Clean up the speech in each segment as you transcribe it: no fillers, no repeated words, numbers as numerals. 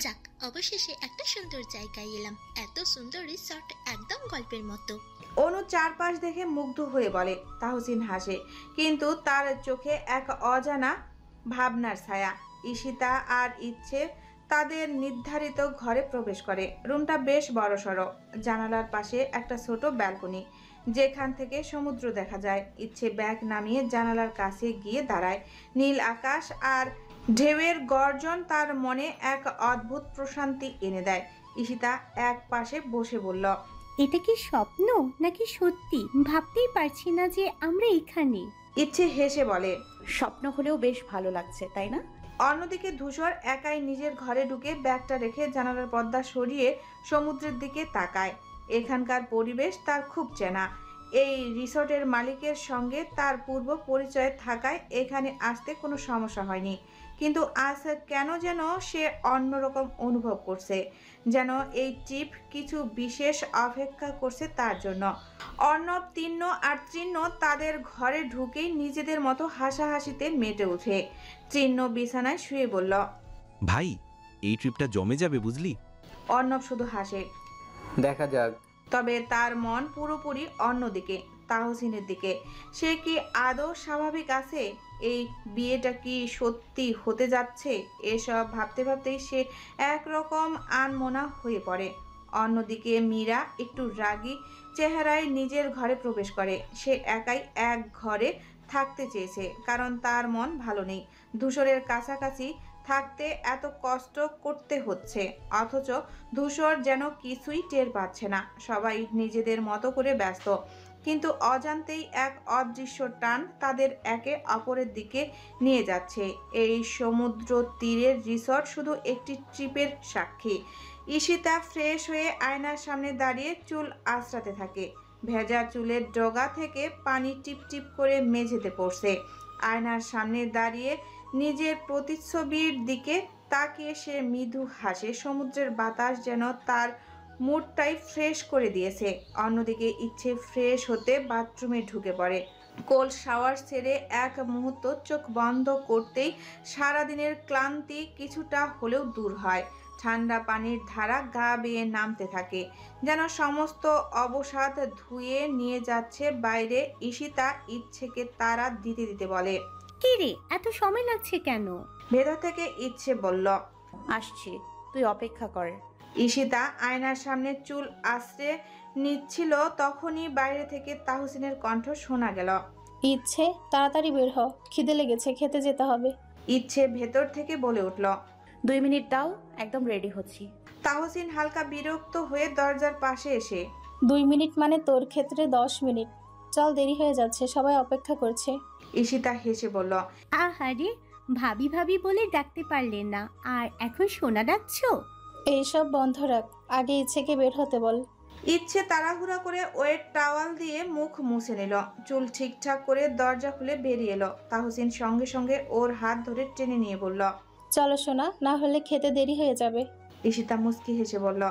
যাক, অবশেষে একটা সুন্দর জায়গায় এলাম। এত সুন্দর রিসর্ট, একদম গল্পের মতো। অনু চারপাশ দেখে মুগ্ধ হয়ে বলে। তাহসিন হাসে, কিন্তু তার চোখে এক অজানা ভাবনার ছায়া। ঈশিতা আর ইচ্ছে তাদের নির্ধারিত ঘরে প্রবেশ করে। রুমটা বেশ বড়সড়, জানালার পাশে একটা ছোট ব্যালকনি, যেখান থেকে সমুদ্র দেখা যায়। ইচ্ছে ব্যাগ নামিয়ে জানালার কাছে গিয়ে দাঁড়ায়। নীল আকাশ আর ঢেউয়ের গর্জন তার মনে এক অদ্ভুত প্রশান্তি এনে দেয়। ঈশিতা এক পাশে বসে বলল, এটা কি স্বপ্ন নাকি সত্যি ভাবতেই পারছি না যে আমরা এখানে। ইচ্ছে হেসে বলে, স্বপ্ন হলেও বেশ ভালো লাগছে, তাই না? অন্যদিকে ধূসর একাই নিজের ঘরে ঢুকে ব্যাগটা রেখে জানালার পর্দা সরিয়ে সমুদ্রের দিকে তাকায়। এখানকার পরিবেশ তার খুব চেনা। এই রিসর্টের মালিকের সঙ্গে তার পূর্ব পরিচয় থাকায় এখানে আসতে কোনো সমস্যা হয়নি, কিন্তু আজ কেন যেন সে অন্যরকম অনুভব করছে, যেন এই ট্রিপ কিছু বিশেষ অপেক্ষা করছে তার জন্য। অর্ণব, তিন্ন আর তৃণ্ণ তাদের ঘরে ঢুকেই নিজেদের মতো হাসাহাসিতে মেতে ওঠে। তৃণ্ণ বিছানায় শুয়ে বলল, ভাই, এই ট্রিপটা জমে যাবে বুঝলি। অর্ণব শুধু হাসে। দেখা যাক। তবে তার মন পুরোপুরি অন্যদিকে, তাহসিনের দিকে। সে কি আদৌ স্বাভাবিক আছে? এই বিয়েটা কি সত্যি হতে যাচ্ছে? এসব ভাবতে ভাবতেই সে একরকম আনমনা হয়ে পড়ে। অন্যদিকে মীরা একটু রাগী চেহারায় নিজের ঘরে প্রবেশ করে। সে একাই এক ঘরে থাকতে চেয়েছে, কারণ তার মন ভালো নেই। ধূসরের কাছাকাছি থাকতে এত কষ্ট করতে হচ্ছে, অথচ ধূসর যেন কিছুই টের পাচ্ছে না। সবাই নিজেদের মতো করে ব্যস্ত, কিন্তু অজান্তেই এক অদৃশ্য টান তাদের একে অপরের দিকে নিয়ে যাচ্ছে। এই সমুদ্র তীরের রিসর্ট শুধু একটি ট্রিপের সাক্ষী। ঈশিতা ফ্রেশ হয়ে আয়নার সামনে দাঁড়িয়ে চুল আঁচড়াতে থাকে। ভেজা চুলের ডগা থেকে পানি টিপ টিপ করে মেঝেতে পড়ছে। আয়নার সামনে দাঁড়িয়ে নিজের প্রতিচ্ছবির দিকে তাকিয়ে সে মৃদু হাসে। সমুদ্রের বাতাস যেন তার মুডটাই ফ্রেশ করে দিয়েছে। অন্যদিকে ইচ্ছে ফ্রেশ হতে বাথরুমে ঢুকে পড়ে। কোল্ড শাওয়ার ছেড়ে এক মুহূর্ত চোখ বন্ধ করতেই সারাদিনের ক্লান্তি কিছুটা হলেও দূর হয়। ঠান্ডা পানির ধারা গা বেয়ে নামতে থাকে, যেন সমস্ত অবসাদ ধুয়ে নিয়ে যাচ্ছে বাইরে। ঈশিতা ইচ্ছেকে তাড়া দিতে দিতে বলে, কি রে, এত সময় লাগছে কেন? ভেতর থেকে ইচ্ছে বলল, আসছি, তুই অপেক্ষা কর। ঈশিতা আয়নার সামনে চুল আশ্রে নিচ্ছিল, তখনই বাইরে থেকে তাহসিনের কণ্ঠ শোনা গেল, ইচ্ছে তাড়াতাড়ি বের হ, খিদে লেগেছে, খেতে যেতে হবে। ইচ্ছে ভেতর থেকে বলে উঠল, 2 মিনিট দাও, একদম রেডি হচ্ছি। তাহসিন হালকা বিরক্ত হয়ে দরজার পাশে এসে, 2 মিনিট মানে তোর ক্ষেত্রে 10 মিনিট। চল, দেরি হয়ে যাচ্ছে, সবাই অপেক্ষা করছে। ঈশিতা হেসে বলল, আহারে, ভাবি ভাবি বলে ডাকতে পারলে না, আর এখন সোনা ডাকছো? এইসব বন্ধ রাখ, আগে ইচ্ছেকে বের হতে বল। ইচ্ছে তাড়াহুড়া করে ওয়েট টাওয়াল দিয়ে মুখ মুছে নিল, চুল ঠিকঠাক করে দরজা খুলে বেরিয়ে এলো। তাহসিন সঙ্গে সঙ্গে ওর হাত ধরে টেনে নিয়ে বলল, চলো সোনা, না হলে খেতে দেরি হয়ে যাবে। ঈশিতা মুস্কি হেসে বলল,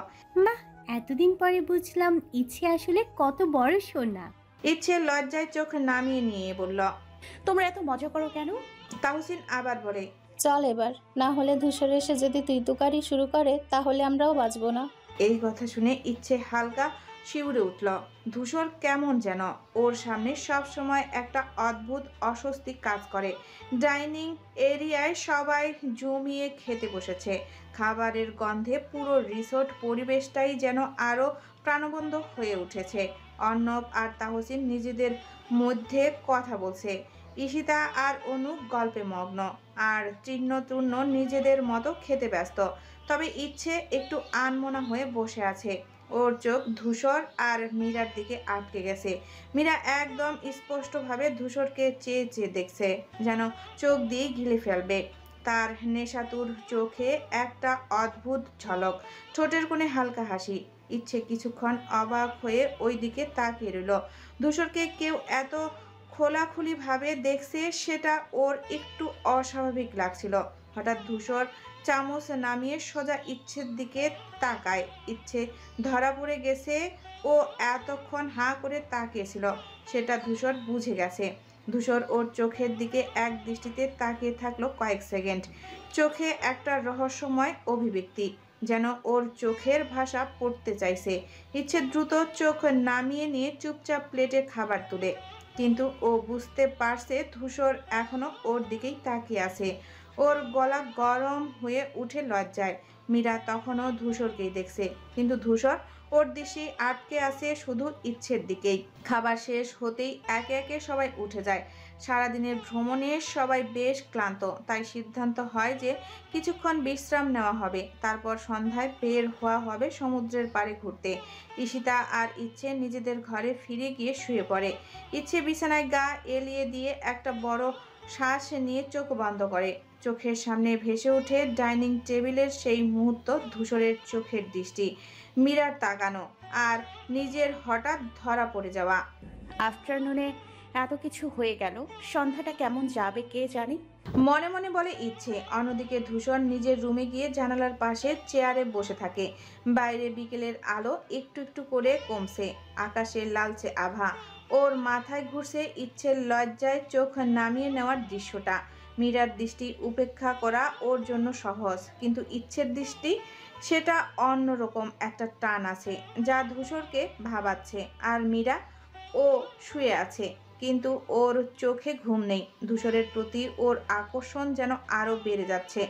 মা, এতদিন পরে বুঝলাম ইচ্ছে আসলে কত বড় সোনা। ইচ্ছে লজ্জায় চোখ নামিয়ে নিয়ে বলল, তোমরা এত মজা করো কেন? তাহসিন আবার বলে, চল এবার, না হলে ধূসর এসে যদি তুই তুকারি শুরু করে তাহলে আমরাও বাঁচবো না। এই কথা শুনে ইচ্ছে হালকা শিউরে উঠল। ধূসর কেমন যেন ওর সামনে সব সময় একটা অদ্ভুত অস্বস্তি কাজ করে। ডাইনিং এরিয়ায় সবাই জমিয়ে খেতে বসেছে। খাবারের গন্ধে পুরো রিসোর্ট পরিবেশটাই যেন আরও প্রাণবন্ত হয়ে উঠেছে। অর্ণব আর তাহসিন নিজেদের মধ্যে কথা বলছে, ঈশিতা আর অনু গল্পে মগ্ন, আর তৃণ্ণ তৃণ্ণ নিজেদের মতো খেতে ব্যস্ত। তবে ইচ্ছে একটু আনমনা হয়ে বসে আছে। ওর চোখ ধূসর আর মীরার দিকে আটকে গেছে। মীরা একদম স্পষ্টভাবে ধূসরকে চেয়ে চেয়ে দেখছে, যেন চোখ দিয়ে গিলে ফেলবে। তার নেশাতুর চোখে একটা অদ্ভুত ঝলক, ঠোঁটের কোণে হালকা হাসি। ইচ্ছে কিছুক্ষণ অবাক হয়ে ওই দিকে তাকিয়ে রইল। ধূসরকে কেউ এত খোলাখুলিভাবে দেখছে, সেটা ওর একটু অস্বাভাবিক লাগছিল। হঠাৎ ধূসর চামচ নামিয়ে সোজা ইচ্ছের দিকে তাকায়। ইচ্ছে ধরা পড়ে গেছে, ও এতক্ষণ হাঁ করে তাকিয়েছিল সেটা ধূসর বুঝে গেছে। ধূসর ওর চোখের দিকে এক দৃষ্টিতে তাকিয়ে থাকলো কয়েক সেকেন্ড। চোখে একটা রহস্যময় অভিব্যক্তি, যেন ওর চোখের ভাষা পড়তে চাইছে। ইচ্ছে দ্রুত চোখ নামিয়ে নিয়ে চুপচাপ প্লেটে খাবার তুলে, কিন্তু ও বুঝতে পারছে ধূসর এখনো ওর দিকেই তাকিয়ে আছে। ওর গলা গরম হয়ে উঠে লজ্জায়। মীরা তখনও ধূসরকেই দেখছে, কিন্তু ধূসর ওর দৃষ্টি আটকে আছে শুধু ইচ্ছের দিকেই। খাবার শেষ হতেই একে একে সবাই উঠে যায়। সারাদিনের ভ্রমণে সবাই বেশ ক্লান্ত, তাই সিদ্ধান্ত হয় যে কিছুক্ষণ বিশ্রাম নেওয়া হবে, তারপর সন্ধ্যায় বের হওয়া হবে সমুদ্রের পাড়ে ঘুরতে। ঈশিতা আর ইচ্ছে নিজেদের ঘরে ফিরে গিয়ে শুয়ে পড়ে। ইচ্ছে বিছানায় গা এলিয়ে দিয়ে একটা বড় শ্বাস নিয়ে চোখ বন্ধ করে। চোখের সামনে ভেসে ওঠে ডাইনিং টেবিলের সেই মুহূর্ত, ধূসরের চোখের দৃষ্টি, মীরার তাকানো, আর নিজের হঠাৎ ধরা পড়ে যাওয়া। আফটারনুনে এত কিছু হয়ে গেল, সন্ধ্যাটা কেমন যাবে কে জানে। মনে মনে বলে ইচ্ছে। অন্যদিকে ধূসর নিজের রুমে গিয়ে জানালার পাশে চেয়ারে বসে থাকে। বাইরে বিকেলের আলো একটু একটু করে কমছে, আকাশের লালচে আভা। ওর মাথায় ঘুরছে ইচ্ছের লজ্জায় চোখ নামিয়ে নেওয়ার দৃশ্যটা। মীরার দৃষ্টি উপেক্ষা করা ওর জন্য সহজ, কিন্তু ইচ্ছের দৃষ্টি, সেটা অন্যরকম একটা টান আছে যা ধূসরকে ভাবাচ্ছে। আর মীরা, ও শুয়ে আছে, কিন্তু ওর চোখে ঘুম নেই। ধূসরের প্রতি ওর আকর্ষণ যেন আরও বেড়ে যাচ্ছে।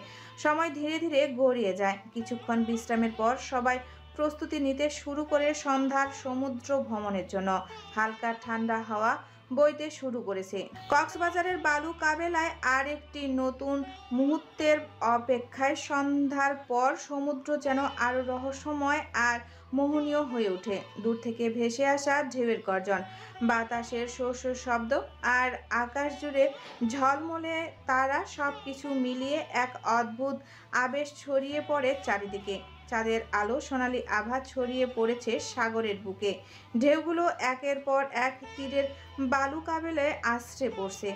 সময় ধীরে ধীরে গড়িয়ে যায়। কিছুক্ষণ বিশ্রামের পর সবাই প্রস্তুতি নিতে শুরু করে সন্ধ্যার সমুদ্র ভ্রমণের জন্য। হালকা ঠান্ডা হাওয়া বইতে শুরু করেছে। কক্সবাজারের বালু কাবেলায় আর একটি নতুন মুহূর্তের অপেক্ষায়। সন্ধ্যার পর সমুদ্র যেন আরো রহস্যময় আর মোহনীয় হয়ে ওঠে। দূর থেকে ভেসে আসা ঢেউয়ের গর্জন, বাতাসের শো শো শব্দ আর আকাশ জুড়ে ঝলমলে তারা, সব কিছু মিলিয়ে এক অদ্ভুত আবেশ ছড়িয়ে পড়ে চারিদিকে। চাঁদের আলো সোনালি আভা ছড়িয়ে পড়েছে সাগরের বুকে। ঢেউগুলো একের পর এক তীরের বালু কাবেলায় আছড়ে পড়ছে,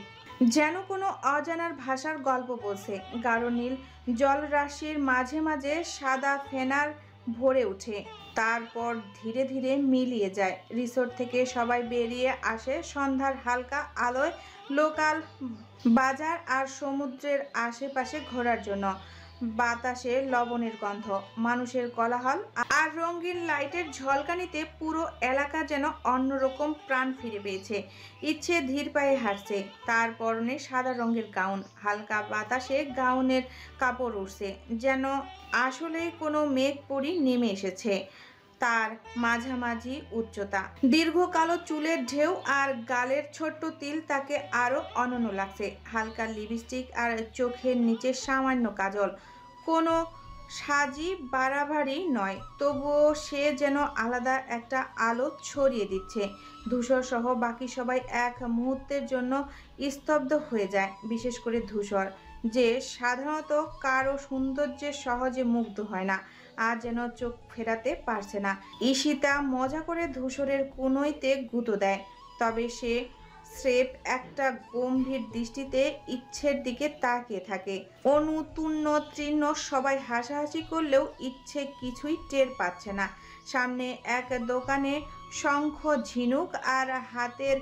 যেন কোনো অজানার ভাষার গল্প বলছে। গাঢ় নীল জলরাশির মাঝে মাঝে সাদা ফেনার ভরে ওঠে, তারপর ধীরে ধীরে মিলিয়ে যায়। রিসোর্ট থেকে সবাই বেরিয়ে আসে সন্ধ্যার হালকা আলোয় লোকাল বাজার আর সমুদ্রের আশেপাশে ঘোরার জন্য। বাতাসে লবণের গন্ধ, মানুষের কোলাহল আর রঙিন লাইটের ঝলকানিতে পুরো এলাকা যেন অন্যরকম প্রাণ ফিরে পেয়েছে। ইচ্ছে ধীর পায়ে হাঁটছে, তার পরনে সাদা রঙের গাউন। হালকা বাতাসে গাউনের কাপড় উড়ছে, যেন আসলে কোনো মেঘ পরি নেমে এসেছে। তার মাঝামাঝি উচ্চতা, দীর্ঘ কালো চুলের ঢেউ আর গালের ছোট্ট তিল তাকে আরো অনন্য লাগছে। হালকা লিপস্টিক আর চোখের নিচে সামান্য কাজল, কোনো সাজি বাড়াবাড়ি নয়, তবুও সে যেন আলাদা একটা আলো ছড়িয়ে দিচ্ছে। ধূসর সহ বাকি সবাই এক মুহূর্তের জন্য স্তব্ধ হয়ে যায়, বিশেষ করে ধূসর, যে সাধারণত কারো সৌন্দর্যে সহজে মুগ্ধ হয় না, আর যেন চোখ ফেরাতে পারছে না। ঈশিতা মজা করে ধূসরের কোনোইতে গুঁতো দেয়, তবে সে স্রেফ একটা গম্ভীর দৃষ্টিতে ইচ্ছের দিকে তাকিয়ে থাকে। অনুতীর্ণ তৃণ্ণ সবাই হাসাহাসি করলেও ইচ্ছে কিছুই টের পাচ্ছে না। সামনে এক দোকানে শঙ্খ, ঝিনুক আর হাতের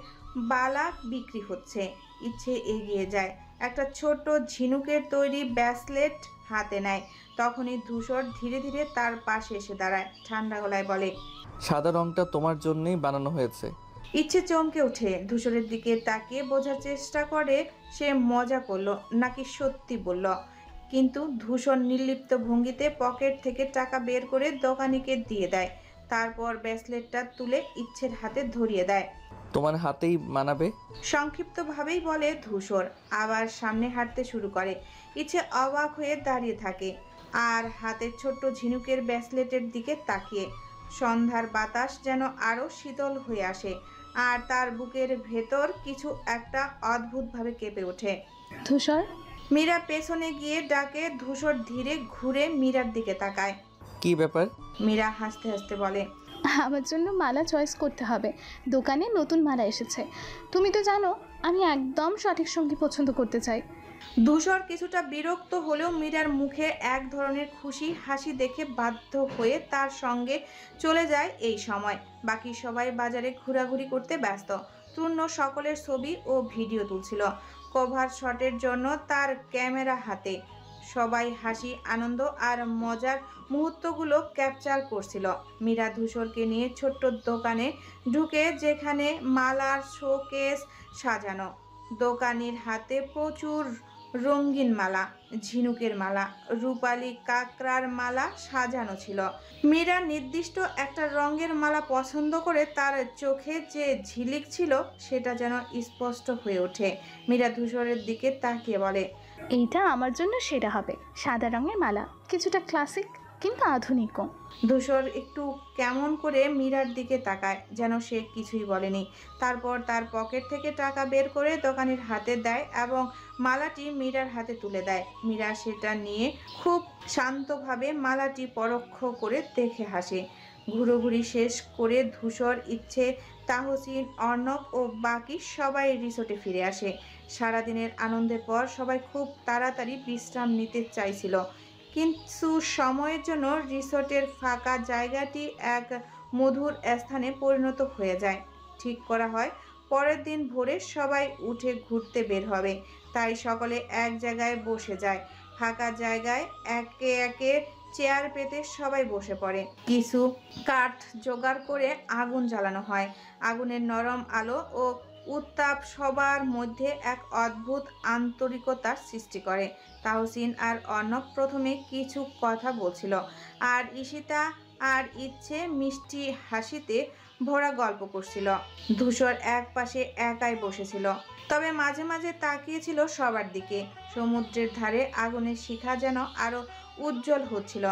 বালা বিক্রি হচ্ছে। ইচ্ছে এগিয়ে যায়, একটা ছোট ঝিনুকের তৈরি ব্রেসলেট হাতে নেয়। তখনই ধূসর ধীরে ধীরে তার পাশে এসে দাঁড়ায়, ঠান্ডা গলায় বলে, সাদা রংটা তোমার জন্যই বানানো হয়েছে। ইচ্ছে চমকে ওঠে, ধূসরের দিকে তাকিয়ে বোঝার চেষ্টা করে সে মজা করলো নাকি সত্যি বলল। কিন্তু ধূসর নির্লিপ্ত ভঙ্গিতে পকেট থেকে টাকা বের করে দোকানিকে দিয়ে দেয়, তারপর ব্রেসলেটটা তুলে ইচ্ছের হাতে ধরিয়ে দেয়। তোমার হাতেই মানাবে, সংক্ষিপ্তভাবেই বলে ধূসর, আবার সামনে হাঁটতে শুরু করে। ইচ্ছে অবাক হয়ে দাঁড়িয়ে থাকে আর হাতের ছোট্ট ঝিনুকের ব্রেসলেটের দিকে তাকিয়ে। সন্ধ্যার বাতাস যেন আরো শীতল হয়ে আসে, আর তার বুকের ভেতর কিছু একটা অদ্ভুতভাবে কেঁপে ওঠে। ধূসর, মীরা পেছনে গিয়ে ডাকে। ধূসর ধীরে ঘুরে মীরার দিকে তাকায়। কি ব্যাপার? মীরা হাসতে হাসতে বলে, আমার জন্য মালা চয়েস করতে হবে, দোকানে নতুন মালা এসেছে। তুমি তো জানো আমি একদম সঠিক সঙ্গী পছন্দ করতে চাই। ধূসর কিছুটা বিরক্ত হলেও মীরার মুখে এক ধরনের খুশি হাসি দেখে বাধ্য হয়ে তার সঙ্গে চলে যায়। এই সময় বাকি সবাই বাজারে ঘোরাঘুরি করতে ব্যস্ত। তূর্ণ সকলের ছবি ও ভিডিও তুলছিল কভার শটের জন্য তার ক্যামেরা হাতে। সবাই হাসি, আনন্দ আর মজার মুহূর্তগুলো ক্যাপচার করছিল। মীরা ধূসরকে নিয়ে ছোট্ট দোকানে ঢুকে, যেখানে মালার শোকেস সাজানো। দোকানির হাতে প্রচুর রঙিন মালা, ঝিনুকের মালা, রূপালি কাঁকড়ার মালা সাজানো ছিল। মীরা নির্দিষ্ট একটা রঙের মালা পছন্দ করে তার চোখে যে ঝিলিক ছিল সেটা যেন স্পষ্ট হয়ে ওঠে। মীরা ধূসরের দিকে তাকিয়ে বলে, এইটা আমার জন্য সেরা হবে। সাদা রঙের মালা, কিছুটা ক্লাসিক কিন্তু আধুনিকও। ধূসর একটু কেমন করে মীরার দিকে তাকায়, যেন সে কিছুই বলেনি। তারপর তার পকেট থেকে টাকা বের করে দোকানির হাতে দেয় এবং মালাটি মীরার হাতে তুলে দেয়। মীরা সেটা নিয়ে খুব শান্তভাবে মালাটি পরোক্ষ করে দেখে হাসে। ঘুরোঘুরি শেষ করে ধূসর, ইচ্ছে, তাহসিন, অর্ণব ও বাকি সবাই রিসোর্টে ফিরে আসে। সারাদিনের আনন্দের পর সবাই খুব তাড়াতাড়ি বিশ্রাম নিতে চাইছিল, কিন্তু সময়ের জন্য রিসোর্টের ফাঁকা জায়গাটি এক মধুর স্থানে পরিণত হয়ে যায়। ঠিক করা হয় পরের দিন ভোরে সবাই উঠে ঘুরতে বের হবে, তাই সকলে এক জায়গায় বসে যায়। ফাঁকা জায়গায় একে একে চেয়ার পেতে সবাই বসে পড়ে। কিছু কাঠ জোগাড় করে আগুন জ্বালানো হয়। আগুনের নরম আলো ও উত্তাপ সবার মধ্যে এক অদ্ভুত আন্তরিকতার সৃষ্টি করে। তাহসিন আর অর্ণব প্রথমে কিছু কথা বলছিল, আর ঈশিতা আর ইচ্ছে মিষ্টি হাসিতে ভরা গল্প করছিল। ধূসর এক পাশে একাই বসেছিল, তবে মাঝে মাঝে তাকিয়েছিল সবার দিকে। সমুদ্রের ধারে আগুনের শিখা যেন আরো উজ্জ্বল হচ্ছিল।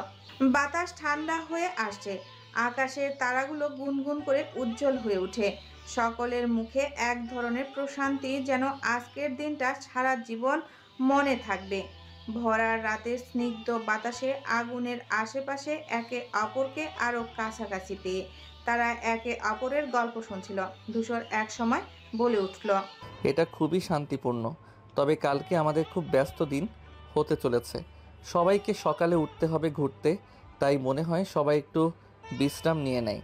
বাতাস ঠান্ডা হয়ে আসছে, আকাশের তারাগুলো গুনগুন করে উজ্জ্বল হয়ে ওঠে। সকলের মুখে এক ধরনের প্রশান্তি, যেন আজকের দিনটা সারা জীবন মনে থাকবে। ভরা রাতের স্নিগ্ধ বাতাসে আগুনের আশেপাশে একে অপরকে আরো কাছাকাছি পেয়ে তারা একে অপরের গল্প শুনছিল। ধূসর এক সময় বলে উঠল, এটা খুবই শান্তিপূর্ণ, তবে কালকে আমাদের খুব ব্যস্ত দিন হতে চলেছে। সবাইকে সকালে উঠতে হবে ঘুরতে, তাই মনে হয় সবাই একটু বিশ্রাম নিয়ে নেয়।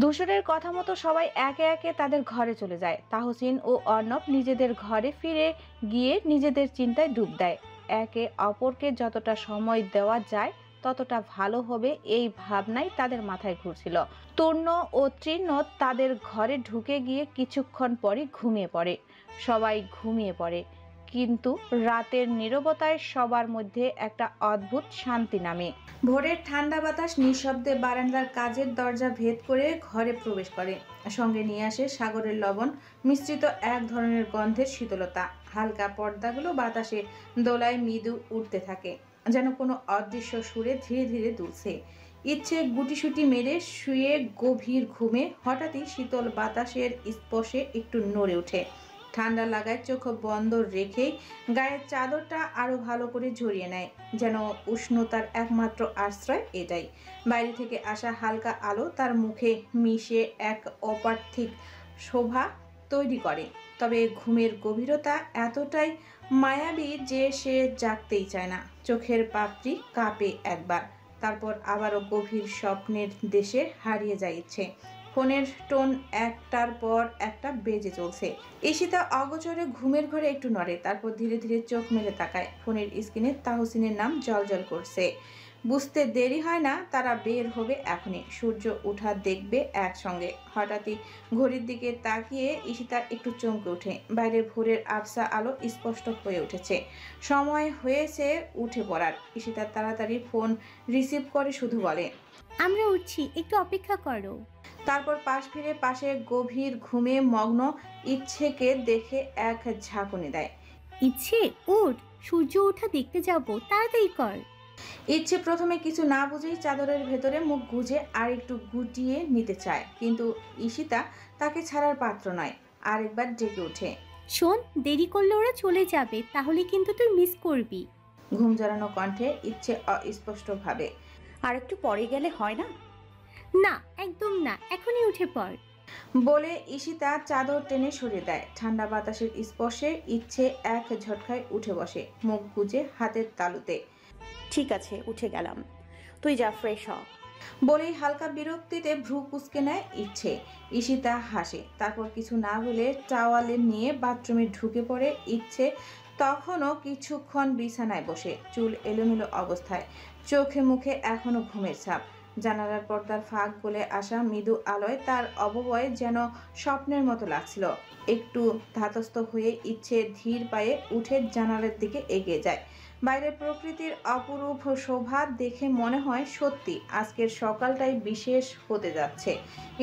ধূসরের কথা মতো সবাই একে একে তাদের ঘরে চলে যায়। তাহসিন ও অর্ণব নিজেদের ঘরে ফিরে গিয়ে নিজেদের চিন্তায় ডুব দেয়। একে অপরকে যতটা সময় দেওয়া যায় ততটা ভালো হবে, এই ভাবনাই তাদের মাথায় ঘুরছিল। তূর্ণ ও তৃণ্ণ তাদের ঘরে ঢুকে গিয়ে কিছুক্ষণ পরই ঘুমিয়ে পড়ে। সবাই ঘুমিয়ে পড়ে, কিন্তু রাতের নীরবতায় সবার মধ্যে একটা অদ্ভুত শান্তি নামে। ভোরের ঠান্ডা বাতাস নিঃশব্দে বারান্দার কাচের দরজা ভেদ করে ঘরে প্রবেশ করে। সঙ্গে নিয়ে আসে সাগরের লবণ মিশ্রিত এক ধরনের গন্ধের শীতলতা। হালকা পর্দাগুলো বাতাসে দোলায় মৃদু উঠতে থাকে, যেন কোনো অদৃশ্য সুরে ধীরে ধীরে দুলছে। ইচ্ছে গুটিসুটি মেরে শুয়ে গভীর ঘুমে হঠাৎই শীতল বাতাসের স্পর্শে একটু নড়ে ওঠে। ঠান্ডা লাগায় চোখ বন্ধ রেখেই গায়ের চাদরটা আরো ভালো করে জড়িয়ে নেয়, যেন উষ্ণতার একমাত্র আশ্রয় এটাই। বাইরে থেকে আসা হালকা আলো তার মুখে মিশে এক অপার্থিব শোভা তৈরি করে। তবে ঘুমের গভীরতা এতটাই মায়াবী যে সে জাগতেই চায় না। চোখের পাপড়ি কাঁপে একবার, তারপর আবারও গভীর স্বপ্নের দেশে হারিয়ে যায় ইচ্ছে। ফোনের টোন একটার পর একটা বেজে চলছে। ঈশিতা অগোচরে ঘুমের ঘরে একটু নড়ে, তারপর ধীরে ধীরে চোখ মেলে তাকায়। ফোনের স্ক্রিনে তাহসিনের নাম জলজল করছে। বুঝতে দেরি হয় না, তারা বের হবে এখনই। সূর্য ওঠা দেখবে একসঙ্গে। হঠাৎই ঘড়ির দিকে তাকিয়ে ঈশিতা একটু চমকে ওঠে। বাইরে ভোরের আবসা আলো স্পষ্ট হয়ে উঠেছে। সময় হয়েছে উঠে পড়ার। ঈশিতা তাড়াতাড়ি ফোন রিসিভ করে শুধু বলে, আমরা উঠছি, একটু অপেক্ষা করো। তারপর পাশ ফিরে পাশে গভীর ঘুমে মগ্ন ইচ্ছেকে দেখে এক ঝাঁকুনি দেয়। ইচ্ছে উঠ, সূর্য ওঠা দেখতে যাবো, তাড়াতাড়ি কর। ইচ্ছে প্রথমে কিছু না বুঝেই চাদরের ভেতরে মুখ গুজে আর একটু গুটিয়ে নিতে চায়, কিন্তু ঈশিতা তাকে ছাড়ার পাত্র নয়। আরেকবার ডেকে ওঠে, শোন, দেরি করলে ওরা চলে যাবে, তাহলে কিন্তু তুই মিস করবি। ঘুম জড়ানো কণ্ঠে ইচ্ছে অস্পষ্ট ভাবে, আর একটু পরে গেলে হয় না? না, একদম না, এখনই উঠে পড়। বলে ঈশিতা চাদর টেনে সরিয়ে দেয়। ঠান্ডা বাতাসের স্পর্শে ইচ্ছে এক ঝটকায় উঠে বসে, মুখ গুজে হাতের তালুতে। ঠিক আছে, উঠে গেলাম, তুই যা, ফ্রেশ হ। বলেই হালকা বিরক্তিতে ভ্রু কুঁচকে নেয় ইচ্ছে। ঈশিতা হাসে, তারপর কিছু না বলে টাওয়ালে নিয়ে বাথরুমে ঢুকে পড়ে ইচ্ছে। তখনও কিছুক্ষণ বিছানায় বসে, চুল এলোমেলো অবস্থায়, চোখে মুখে এখনো ঘুমের ছাপ। জানালার পর্দার ফাঁক গলে আসা মৃদু আলোয় তার অবয়ব যেন স্বপ্নের মতো লাগছিল। একটু ধাতস্থ হয়ে ইচ্ছে ধীর পায়ে উঠে জানালার দিকে এগিয়ে যায়। বাইরের প্রকৃতির অপরূপ শোভা দেখে মনে হয় সত্যি আজকের সকালটাই বিশেষ হতে যাচ্ছে।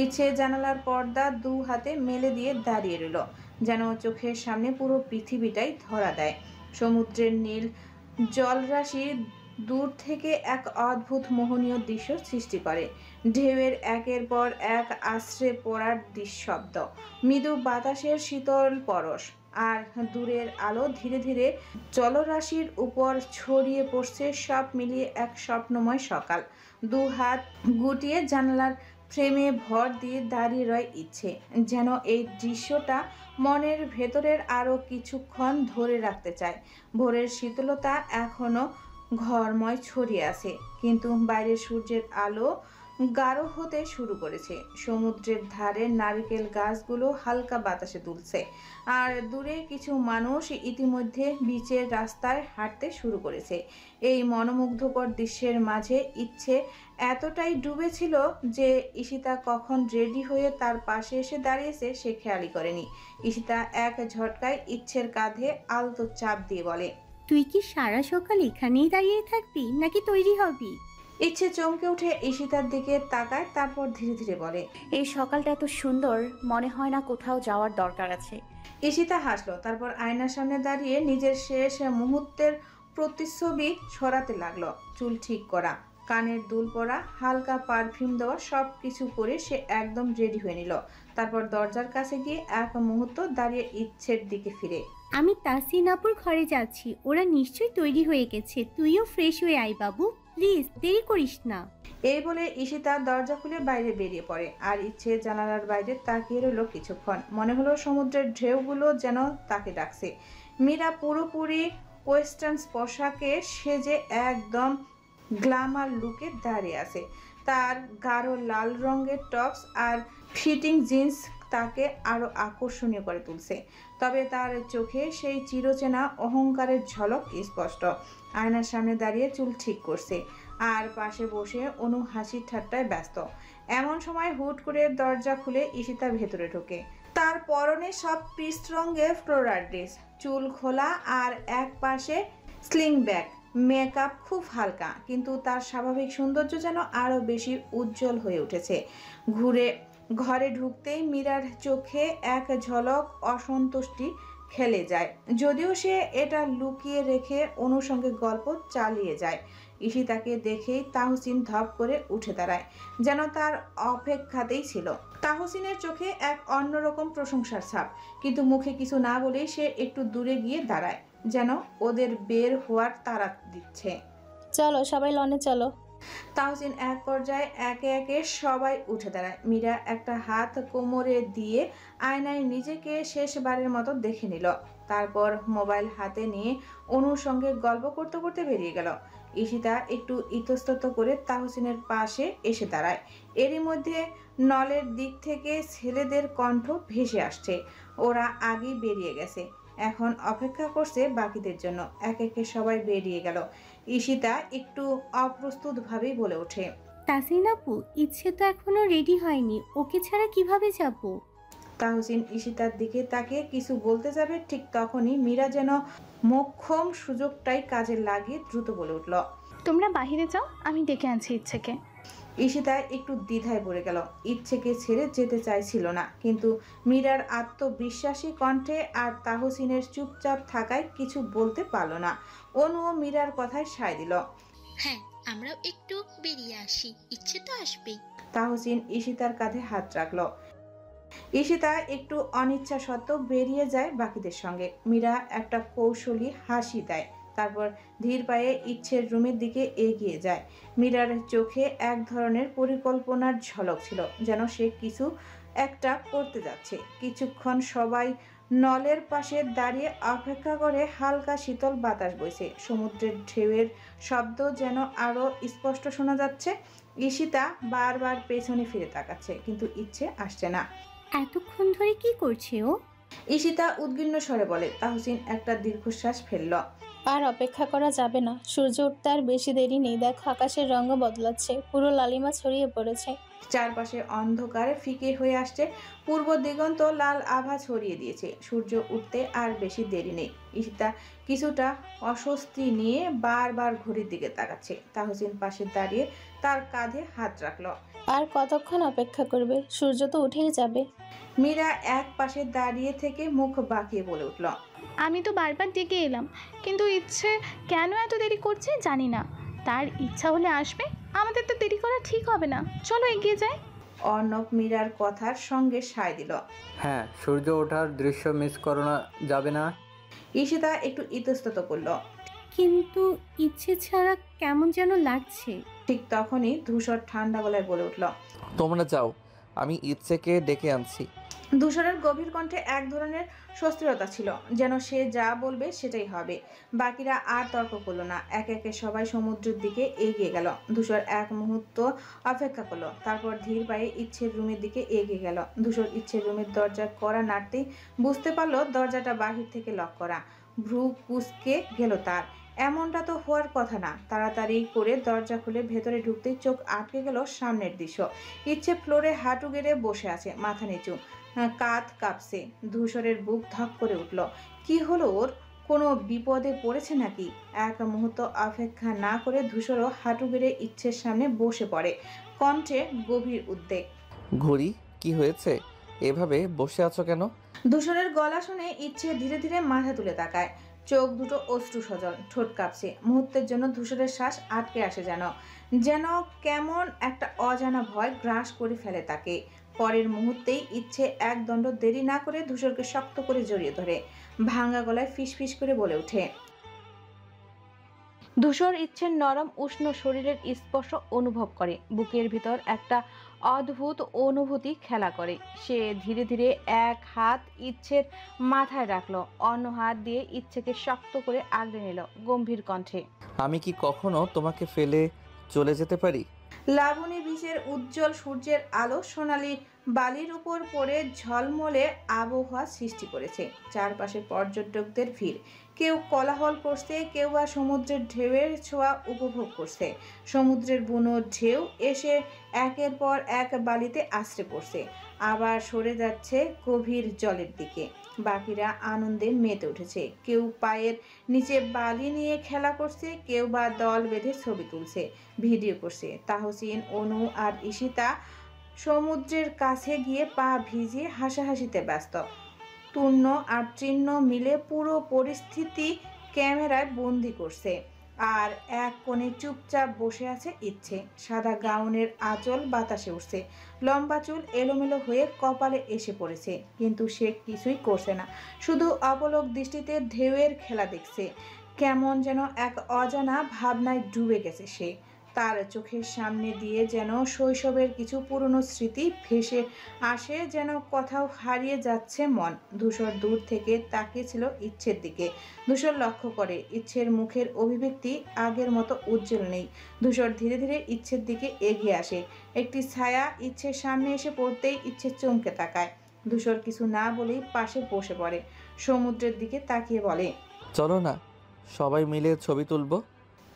ইচ্ছে জানালার পর্দা দু হাতে মেলে দিয়ে দাঁড়িয়ে রইল, যেন চোখের সামনে পুরো পৃথিবীটাই ধরা দেয়। সমুদ্রের নীল জলরাশি দূর থেকে এক অদ্ভুত মোহনীয় দৃশ্য সৃষ্টি করে। ঢেউয়ের একের পর এক আশ্রে পড়ার নিঃশব্দ, মৃদু বাতাসের শীতল পরশ, আর দূরের আলো ধীরে ধীরে জলরাশির উপর ছড়িয়ে পড়ছে। সব মিলিয়ে এক স্বপ্নময় সকাল। দু হাত গুটিয়ে জানালার ফ্রেমে ভর দিয়ে দাঁড়িয়ে রয় ইচ্ছে, যেন এই দৃশ্যটা মনের ভেতরের আরও কিছুক্ষণ ধরে রাখতে চায়। ভোরের শীতলতা এখনো ঘরময় ছড়িয়ে আছে, কিন্তু বাইরে সূর্যের আলো গাঢ় হতে শুরু করেছে। সমুদ্রের ধারে নারকেল গাছগুলো হালকা বাতাসে দুলছে, আর দূরে কিছু মানুষ ইতিমধ্যে বিচের রাস্তায় হাঁটতে শুরু করেছে। এই মনোমুগ্ধকর দৃশ্যের মাঝে ইচ্ছে এতটাই ডুবেছিল যে ঈশিতা কখন রেডি হয়ে তার পাশে এসে দাঁড়িয়েছে সে খেয়ালই করেনি। ঈশিতা এক ঝটকায় ইচ্ছের কাঁধে আলতো চাপ দিয়ে বলে, তুই কি সারা সকাল এখানেই দাঁড়িয়ে থাকবি নাকি তৈরি হবি? ইচ্ছে চমকে উঠে ঈশিতার দিকে তাকায়, তারপর ধীরে ধীরে বলে, এই সকালটা এত সুন্দর, মনে হয় না কোথাও যাওয়ার দরকার আছে। ঈশিতা হাসলো, তারপর আয়নার সামনে দাঁড়িয়ে নিজের শেষ মুহূর্তের প্রতিচ্ছবি সরাতে লাগলো। চুল ঠিক করা, কানের দুল পরা, হালকা পারফিউম দেওয়া, সব কিছু করে সে একদম রেডি হয়ে নিল। তারপর দরজার কাছে গিয়ে এক মুহূর্ত দাঁড়িয়ে ইচ্ছের দিকে ফিরে, আমি তাসিন আপুর ঘরে যাচ্ছি, ওরা নিশ্চয়ই তৈরি হয়ে গেছে, তুইও ফ্রেশ হয়ে আয় বাবু, প্লিজ দেরি করিস না। এই বলে ঈশিতা দরজা খুলে বাইরে বেরিয়ে পড়ে, আর ইচ্ছে জানালার বাইরে তাকিয়ে রইল কিছুক্ষণ। মনে হলো সমুদ্রের ঢেউগুলো যেন তাকে ডাকছে। মীরা পুরোপুরি ওয়েস্টার্ন পোশাকে সেজে একদম গ্ল্যামার লুকে দাঁড়িয়ে আছে। তার গাঢ় লাল রঙের টপস আর ফিটিং জিন্স তাকে আরো আকর্ষণীয় করে তুলছে। তবে তার চোখে সেই চিরচেনা অহংকারের ঝলক স্পষ্ট। আয়নার সামনে দাঁড়িয়ে চুল ঠিক করছে, আর পাশে বসে অনু হাসি ঠাট্টায় ব্যস্ত। এমন সময় হুট করে দরজা খুলে ঈশিতা ভেতরে ঢোকে। তার পরনে সব পিস্ট রঙের ফ্লোরাল ড্রেস, চুল খোলা আর এক পাশে স্লিং ব্যাগ। মেকআপ খুব হালকা, কিন্তু তার স্বাভাবিক সৌন্দর্য যেন আরো বেশি উজ্জ্বল হয়ে উঠেছে। ঘরে ঢুকতেই মীরার চোখে এক ঝলক অসন্তুষ্টি খেলে যায়, যদিও সে এটা লুকিয়ে রেখে অনুর সঙ্গে গল্প চালিয়ে যায়। ঈশিতাকে দেখেই তাহসিন ধপ করে উঠে দাঁড়ায়, যেন তার অপেক্ষাতেই ছিল। তাহসিনের চোখে এক অন্যরকম প্রশংসার ছাপ, কিন্তু মুখে কিছু না বলেই সে একটু দূরে গিয়ে দাঁড়ায়, যেন ওদের বের হওয়ার তাড়া দিচ্ছে। চলো সবাই লনে চলো। তাহসিন এক পর্যায়ে একে একে সবাই উঠে দাঁড়ায়। মীরা একটা হাত কোমরে দিয়ে আয়নায় নিজেকে শেষবারের মতো দেখে নিল, তারপর মোবাইল হাতে নিয়ে অনুর সঙ্গে গল্প করতে করতে বেরিয়ে গেল। ঈশিতা একটু ইতস্তত করে তাহসিনের পাশে এসে দাঁড়ায়। এরই মধ্যে নলের দিক থেকে ছেলেদের কণ্ঠ ভেসে আসছে, ওরা আগেই বেরিয়ে গেছে, এখন অপেক্ষা করছে বাকিদের জন্য। এক একে সবাই বেরিয়ে গেল। ঈশিতা একটু অপ্রস্তুত ভাবেই বলে ওঠে, তাসিন আপু, ইচ্ছে তো এখনো রেডি হয়নি, ওকে ছাড়া কিভাবে যাব? তাহসিন ঈশিতার দিকে তাকিয়ে কিছু বলতে যাবে, ঠিক তখনই মীরা যেন মোক্ষম সুযোগটাই কাজে লাগিয়ে দ্রুত বলে উঠল, তোমরা বাহিরে যাও, আমি ডেকে আনছি ইচ্ছেকে। ঈশিতা একটু দ্বিধায় পড়ে গেল। ইচ্ছেকে ছেড়ে যেতে চাইছিল না, কিন্তু মীরার আত্মবিশ্বাসী কণ্ঠে আর তাহসিনের চুপচাপ থাকায় কিছু বলতে পারল না। অনুও মীরার কথায় সায় দিল, হ্যাঁ আমরাও একটু বেরিয়ে আসি, ইচ্ছে তো আসবেই। তাহসিন ঈশিতার কাঁধে হাত রাখল। ঈশিতা একটু অনিচ্ছা সত্ত্বেও বেরিয়ে যায় বাকিদের সঙ্গে। মীরা একটা কৌশলী হাসি দেয়, তারপর ধীর পায়ে ইচ্ছের রুমের দিকে এগিয়ে যায়। মীরার চোখে এক ধরনের পরিকল্পনার ঝলক ছিল, যেন সে কিছু একটা করতে যাচ্ছে। কিছুক্ষণ সবাই নলের পাশে দাঁড়িয়ে অপেক্ষা করে। হালকা শীতল বাতাস বইছে, সমুদ্রের ঢেউয়ের শব্দ যেন আরো স্পষ্ট শোনা যাচ্ছে। ঈশিতা বারবার পেছনে ফিরে তাকাচ্ছে, কিন্তু ইচ্ছে আসছে না। এতক্ষণ ধরে কি করছে ও? ঈশিতা উদ্বিগ্ন স্বরে বলে। তাহসিন একটা দীর্ঘশ্বাস ফেলল। আর অপেক্ষা করা যাবে না, সূর্য উঠতে আর বেশি দেরি নেই। দেখো আকাশের রঙও বদলাচ্ছে, পুরো লালিমা ছড়িয়ে পড়েছে। চারপাশে অন্ধকার ফিকে হয়ে আসছে, পূর্ব দিগন্ত লাল আভা ছড়িয়ে দিয়েছে। সূর্য উঠতে আর বেশি দেরি নেই। ঈশিতা কিছুটা অস্বস্তি নিয়ে বারবার ঘড়ির দিকে তাকাচ্ছে। তাহসিন পাশে দাঁড়িয়ে তার কাঁধে হাত রাখলো। আর কতক্ষণ অপেক্ষা করবে? সূর্য তো উঠেই যাবে। মীরা এক পাশে দাঁড়িয়ে থেকে মুখ বাঁকিয়ে বলে উঠল। আমি তো বারবার ডেকে এলাম, কিন্তু ইচ্ছে কেন এত দেরি করছে জানি না। তার ইচ্ছা হলে আসবে, আমাদের তো দেরি করা ঠিক হবে না। চলো এগিয়ে যাই। অর্ণব মীরার কথার সঙ্গে সায় দিল। হ্যাঁ, সূর্য ওঠার দৃশ্য মিস করানো যাবে না। ঈশিতা একটু ইতস্তত করল। কিন্তু ইচ্ছে ছাড়া কেমন যেন লাগছে। ঠিক তখনই ধূসর ঠান্ডা গলায় বলে উঠল। তোমরা যাও, আমি ইচ্ছেকে ডেকে আনছি। ধূসরের গভীর কণ্ঠে এক ধরনের স্বস্তিরতা ছিল, যেন সে যা বলবে সেটাই হবে। বাকিরা আর তর্ক করলো না, একে একে সবাই সমুদ্রের দিকে এগিয়ে গেল। ধূসর এক মুহূর্ত অপেক্ষা করলো, তারপর ধীর পায়ে ইচ্ছের রুমের দিকে এগিয়ে গেল। ধূসর ইচ্ছের রুমের দরজা করা নাড়তেই বুঝতে পারলো দরজাটা বাহির থেকে লক করা। ভ্রু কুঁচকে গেল তার। এমনটা তো হওয়ার কথা না। তাড়াতাড়ি করে দরজা খুলে ভেতরে ঢুকতেই চোখ আটকে গেল সামনের দৃশ্য। ইচ্ছে ফ্লোরে হাঁটু গেড়ে বসে আছে, মাথা নিচু, কাঁধ কাঁপছে। ধূসরের বুক ধক করে উঠল। কি হলো ওর? কোনো বিপদে পড়েছে নাকি? এক মুহূর্ত অপেক্ষা না করে ধূসরও হাঁটু গেড়ে ইচ্ছের সামনে বসে পড়ে, কণ্ঠে গভীর উদ্বেগ। ঘড়ি, কি হয়েছে? এভাবে বসে আছো কেন? ধূসরের গলা শুনে ইচ্ছে ধীরে ধীরে মাথা তুলে তাকায়। চোখ দুটো অশ্রু সজল, ঠোঁট কাঁপছে। মুহূর্তের জন্য ধূসরের শ্বাস আটকে আসে, যেন কেমন একটা অজানা ভয় গ্রাস করে ফেলে তাকে। পরের মুহূর্তেই ইচ্ছে এক দণ্ড দেরি না করে ধূসরকে শক্ত করে জড়িয়ে ধরে ভাঙা গলায় ফিসফিস করে বলে ওঠে। ধূসর ইচ্ছের নরম উষ্ণ শরীরের স্পর্শ অনুভব করে। বুকের ভিতর একটা অদ্ভুত অনুভূতি খেলা করে। সে ধীরে ধীরে এক হাত ইচ্ছের মাথায় রাখলো, অন্য হাত দিয়ে ইচ্ছেকে শক্ত করে আগলে নিল গম্ভীর কণ্ঠে। আমি কি কখনো তোমাকে ফেলে চলে যেতে পারি? লাবণী বীজের উজ্জ্বল সূর্যের আলো সোনালি বালির উপর পড়ে ঝলমলে আবহাওয়া সৃষ্টি করেছে। চারপাশে পর্যটকদের ভিড়, কেউ কোলাহল করছে, কেউ বা সমুদ্রের ঢেউয়ের ছোঁয়া উপভোগ করছে। সমুদ্রের বুনো ঢেউ এসে একের পর এক বালিতে আছড়ে পড়ছে, আবার সরে যাচ্ছে গভীর জলের দিকে। বাকিরা আনন্দে মেতে উঠেছে, কেউ পায়ের নিচে বালি নিয়ে খেলা করছে, কেউ বা দল বেঁধে ছবি তুলছে, ভিডিও করছে। তাহসিন, অনু আর ঈশিতা সমুদ্রের কাছে গিয়ে পা ভিজিয়ে হাসাহাসিতে ব্যস্ত। তূর্ণ আর তৃণ্ণ মিলে পুরো পরিস্থিতি ক্যামেরায় বন্দি করছে। আর এক কোণে চুপচাপ বসে আছে ইচ্ছে। সাদা গাউনের আঁচল বাতাসে উঠছে, লম্বা চুল এলোমেলো হয়ে কপালে এসে পড়েছে, কিন্তু সে কিছুই করছে না, শুধু অপলক দৃষ্টিতে ঢেউয়ের খেলা দেখছে। কেমন যেন এক অজানা ভাবনায় ডুবে গেছে সে। তার চোখের সামনে দিয়ে যেন শৈশবের কিছু পুরনো স্মৃতি ভেসে আসে, যেন কোথাও হারিয়ে যাচ্ছে মন। ধূসর দূর থেকে তাকিয়েছিল ইচ্ছের দিকে। ধূসর লক্ষ্য করে ইচ্ছের মুখের অভিব্যক্তি আগের মতো উজ্জ্বল নেই। ধূসর ধীরে ধীরে ইচ্ছের দিকে এগিয়ে আসে। একটি ছায়া ইচ্ছের সামনে এসে পড়তেই ইচ্ছে চমকে তাকায়। ধূসর কিছু না বলেই পাশে বসে পড়ে, সমুদ্রের দিকে তাকিয়ে বলে, চলো না, সবাই মিলে ছবি তুলবো।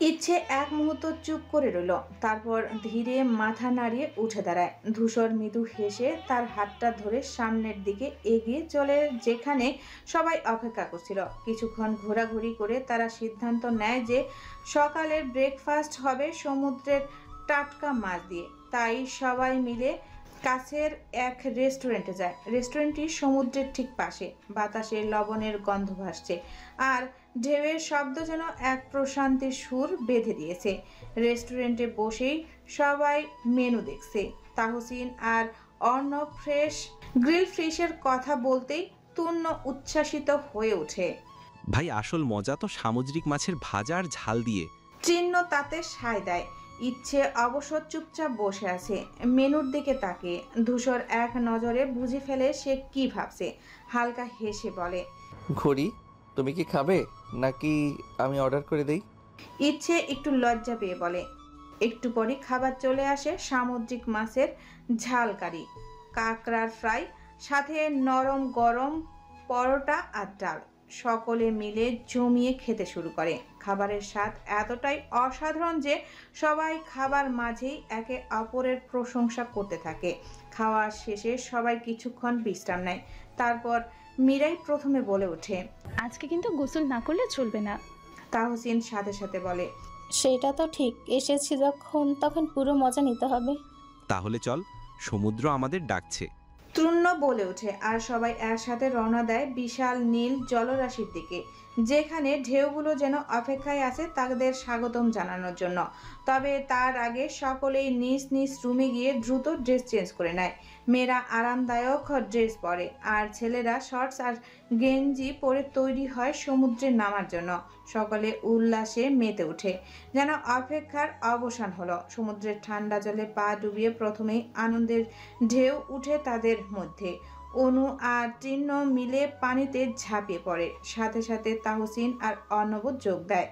ইচ্ছে এক মুহূর্ত চুপ করে রইল, তারপর ধীরে মাথা নাড়িয়ে উঠে দাঁড়ায়। ধূসর মৃদু হেসে তার হাতটা ধরে সামনের দিকে এগিয়ে চলে, যেখানে সবাই অপেক্ষা করছিল। কিছুক্ষণ ঘোরাঘুরি করে তারা সিদ্ধান্ত নেয় যে সকালের ব্রেকফাস্ট হবে সমুদ্রের টাটকা মাছ দিয়ে। তাই সবাই মিলে কাছের এক রেস্টুরেন্টে যায়। রেস্টুরেন্টটি সমুদ্রের ঠিক পাশে, বাতাসে লবণের গন্ধ ভাসছে, আর ঢেউয়ের শব্দ যেন এক প্রশান্তির সুর বেঁধে দিয়েছে। রেস্টুরেন্টে বসেই সবাই মেনু দেখছে। তাহসিন আর অর্ণব ফ্রেশ গ্রিল ফিশের কথা বলতেই তূর্ণ উচ্ছ্বাসিত হয়ে ওঠে। ভাই, আসল মজা তো সামুদ্রিক মাছের ভাজা আর ঝাল দিয়ে। চিহ্ন তাতে সায় দেয়। ইচ্ছে অবশ্য চুপচাপ বসে আছে, মেনুর দিকে তাকিয়ে। ধূসর এক নজরে বুঝে ফেলে সে কি ভাবছে, হালকা হেসে বলে, ঘড়ি, তুমি কি খাবে নাকি আমি অর্ডার করে দেই? ইচ্ছে একটু লজ্জা পেয়ে বলে, একটু পরই খাবার চলে আসে সামুদ্রিক মাছের ঝাল কারি, কাঁকড়ার ফ্রাই, সাথে নরম গরম পরোটা আর ডাল। সকলে মিলে জমিয়ে খেতে শুরু করে। খাবারের স্বাদ এতটাই অসাধারণ যে সবাই খাবার মাঝেই একে অপরের প্রশংসা করতে থাকে। খাওয়া শেষে সবাই কিছুক্ষণ বিশ্রাম নেয়। তারপর মীরাই প্রথমে বলে ওঠে, আজকে কিন্তু গোসল না করলে চলবে না। তাহসিন সাথে সাথে বলে, সেটা তো ঠিক, এসেছি যখন তখন পুরো মজা নিতে হবে। তাহলে চল, সমুদ্র আমাদের ডাকছে। তৃণ্য বলে ওঠে আর সবাই একসাথে রওনা দেয় বিশাল নীল জলরাশির দিকে, যেখানে ঢেউগুলো যেন অপেক্ষায় আছে তাদের স্বাগতম জানানোর জন্য। তবে তার আগে সকলেই নিজ নিজ রুমে গিয়ে দ্রুত ড্রেস চেঞ্জ করে নেয়। মেয়েরা আরামদায়ক ড্রেস পরে আর ছেলেরা শর্টস আর গেঞ্জি পরে তৈরি হয় সমুদ্রে নামার জন্য। সকলে উল্লাসে মেতে ওঠে, যেন অপেক্ষার অবসান হলো। সমুদ্রের ঠান্ডা জলে পা ডুবিয়ে প্রথমেই আনন্দের ঢেউ উঠে তাদের মধ্যে। অনু আর তৃণ্য মিলে পানিতে ঝাঁপিয়ে পড়ে, সাথে সাথে তাহসিন আর অর্ণব যোগ দেয়।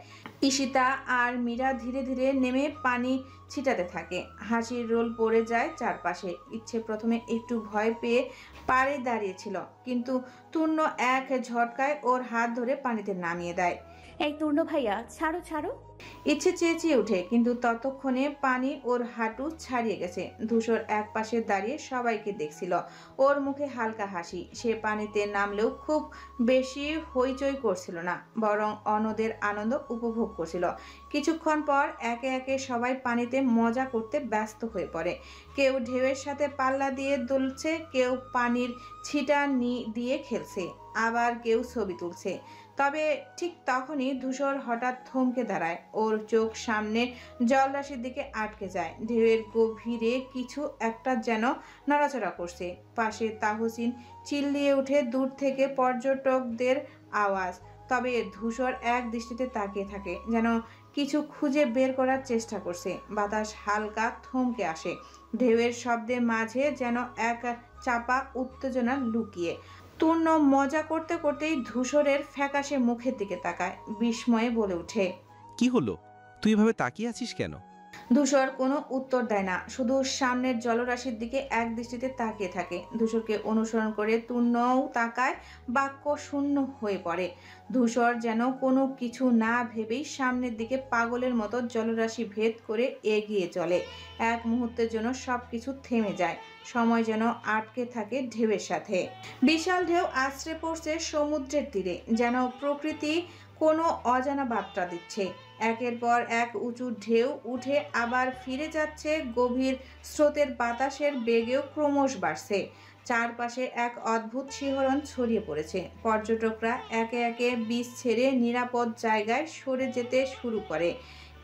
ঈশিতা আর মীরা ধীরে ধীরে নেমে পানি ছিটাতে থাকে। হাসির রোল পড়ে যায় চারপাশে। ইচ্ছে প্রথমে একটু ভয় পেয়ে পাড়ে দাঁড়িয়েছিল, কিন্তু তূর্ণ এক ঝটকায় ওর হাত ধরে পানিতে নামিয়ে দেয়। এই তূর্ণ ভাইয়া, ছাড়ো ছাড়ো। ইচ্ছে চেঁচিয়ে ওঠে, কিন্তু ততক্ষণে পানি ওর হাঁটু ছাড়িয়ে গেছে। ধূসর এক পাশে দাঁড়িয়ে সবাইকে দেখছিল, ওর মুখে হালকা হাসি। সে পানিতে নামলেও খুব বেশি হইচই করছিল না, বরং অন্যদের আনন্দ উপভোগ করছিল। কিছুক্ষণ পর একে একে সবাই পানিতে মজা করতে ব্যস্ত হয়ে পড়ে। কেউ ঢেউয়ের সাথে পাল্লা দিয়ে দুলছে, কেউ পানির ছিটা দিয়ে খেলছে, আবার কেউ ছবি তুলছে। তবে ঠিক তখনই ধূসর হঠাৎ থমকে দাঁড়ায়। ওর চোখ সামনে জলরাশির দিকে আটকে যায়। ঢেউয়ের গভীরে কিছু একটা যেন নড়াচড়া করছে। পাশে তাহসিন চিল্লিয়ে উঠে, দূর থেকে পর্যটকদের আওয়াজ। তবে ধূসর এক দৃষ্টিতে তাকিয়ে থাকে, যেন কিছু খুঁজে বের করার চেষ্টা করছে। বাতাস হালকা থমকে আসে, ঢেউয়ের শব্দের মাঝে যেন এক চাপা উত্তেজনা লুকিয়ে। তূর্ণ মজা করতে করতেই ধূসরের ফ্যাকাশে মুখের দিকে তাকায়, বিস্ময়ে বলে ওঠে, কি হলো? তুই এভাবে তাকিয়ে আছিস কেন? ধূসর কোনো উত্তর দেয় না, শুধু সামনের জলরাশির দিকে এক দৃষ্টিতে তাকিয়ে থাকে। ধূসরকে অনুসরণ করে তূর্ণও তাকায়, বাক্য শূন্য হয়ে পড়ে। ধূসর যেন কোনো কিছু না ভেবেই সামনের দিকে পাগলের মতো জলরাশি ভেদ করে এগিয়ে চলে। এক মুহূর্তের জন্য সবকিছু থেমে যায়, সময় যেন আটকে থাকে ঢেউয়ের সাথে। বিশাল ঢেউ আছড়ে পড়ছে সমুদ্রের তীরে, যেন প্রকৃতি কোনো অজানা বার্তা দিচ্ছে। একের পর এক উঁচু ঢেউ উঠে আবার ফিরে যাচ্ছে, গভীর স্রোতের বাতাসের বেগেও ক্রমশ বাড়ছে। চারপাশে এক অদ্ভুত শিহরণ ছড়িয়ে পড়েছে। পর্যটকরা একে একে বিচ ছেড়ে নিরাপদ জায়গায় সরে যেতে শুরু করে।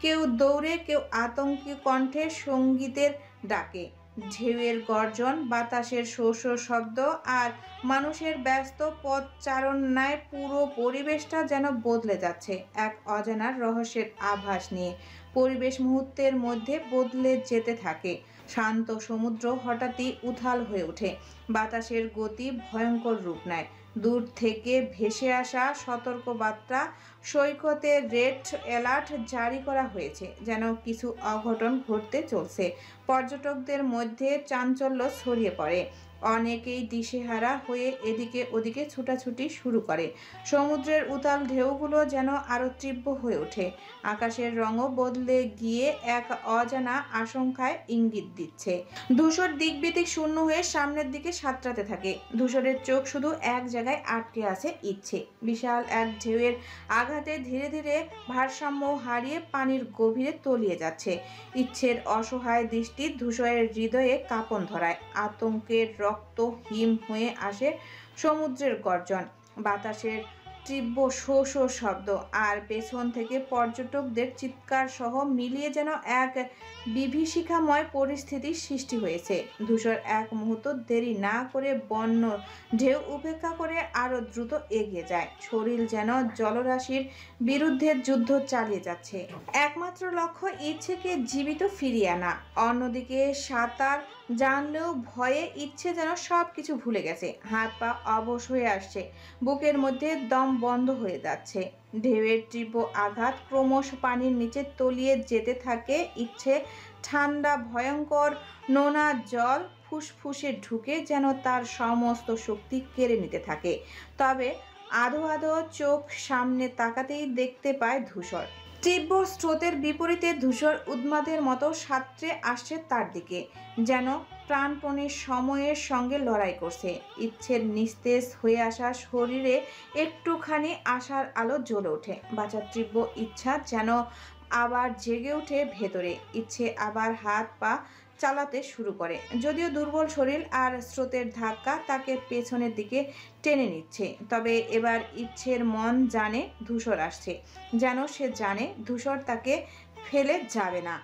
কেউ দৌড়ে, কেউ আতঙ্কি কণ্ঠে সঙ্গীতের ডাকে। ঢেউয়ের গর্জন, বাতাসের শো শো শব্দ আর মানুষের ব্যস্ত পথচারণায় পুরো পরিবেশটা যেন বদলে যাচ্ছে এক অজানা রহস্যের আভাস নিয়ে। পরিবেশ মুহূর্তের মধ্যে বদলে যেতে থাকে। শান্ত সমুদ্র হঠাৎই উথাল হয়ে ওঠে, বাতাসের গতি ভয়ঙ্কর রূপ নেয়। দূর থেকে ভেসে আসা সতর্কবার্তা, সৈকতে রেড অ্যালার্ট জারি করা হয়েছে, যেন কিছু অঘটন ঘটতে চলছে। পর্যটকদের মধ্যে চাঞ্চল্য ছড়িয়ে পড়ে, অনেকেই দিশেহারা হয়ে এদিকে ওদিকে ছুটাছুটি শুরু করে। সমুদ্রের উতাল ঢেউগুলো যেন আরো তীব্র হয়ে ওঠে, আকাশের রঙও বদলে গিয়ে এক অজানা আশঙ্কায় ইঙ্গিত দিচ্ছে। ধূসর দিকবিদিক শূন্য হয়ে সামনের দিকে সাঁতরাতে থাকে। ধূসরের চোখ শুধু এক জায়গায় আটকে আছে, ইচ্ছে। বিশাল এক ঢেউয়ের আঘাতে ধীরে ধীরে ভারসাম্য হারিয়ে পানির গভীরে তলিয়ে যাচ্ছে। ইচ্ছের অসহায় দৃষ্টি ধূসরের হৃদয়ে কাঁপন ধরায়। আতঙ্কের রক্ত হিম হয়ে আসে। সমুদ্রের গর্জন, বাতাসের তীব্র শো শো শব্দ আর পেছন থেকে পর্যটকদের চিৎকার সহ মিলিয়ে যেন এক বিভীষিকাময় পরিস্থিতির সৃষ্টি হয়েছে। ধূসর এক মুহূর্ত দেরি না করে বন্য ঢেউ উপেক্ষা করে আরো দ্রুত এগিয়ে যায়। শরীর যেন জলরাশির বিরুদ্ধে যুদ্ধ চালিয়ে যাচ্ছে। একমাত্র লক্ষ্য ইচ্ছেকে জীবিত ফিরিয়ে আনা। অন্যদিকে সাঁতার জানলেও ভয়ে ইচ্ছে যেন সব কিছু ভুলে গেছে। হাত পা অবশ হয়ে আসছে, বুকের মধ্যে দম দম বন্ধ হয়ে যাচ্ছে। ঢেউয়ের তীব্র আঘাত ক্রমশ পানির নিচে তলিয়ে যেতে থাকে। ইচ্ছে ঠান্ডা ভয়ঙ্কর নোনা জল ফুসফুসে ঢুকে যেন তার সমস্ত শক্তি কেড়ে নিতে থাকে। তবে আধো আধো চোখ সামনে তাকাতেই দেখতে পায় ধূসর। তীব্র স্রোতের বিপরীতে ধূসর উন্মাদের মতো সাঁতরে আসছে তার দিকে, যেন প্রাণপণে সময়ের সঙ্গে লড়াই করছে। ইচ্ছের নিস্তেজ হয়ে আসা শরীরে একটুখানি আশার আলো জ্বলে ওঠে। বাঁচার তীব্র ইচ্ছা যেন আবার জেগে ওঠে ভেতরে। ইচ্ছে আবার হাত পা চালাতে শুরু করে, যদিও দুর্বল শরীর আর স্রোতের ধাক্কা তাকে পেছনের দিকে টেনে নিচ্ছে। তবে এবার ইচ্ছের মন জানে ধূসর আসছে, যেন সে জানে ধূসর তাকে ফেলে যাবে না।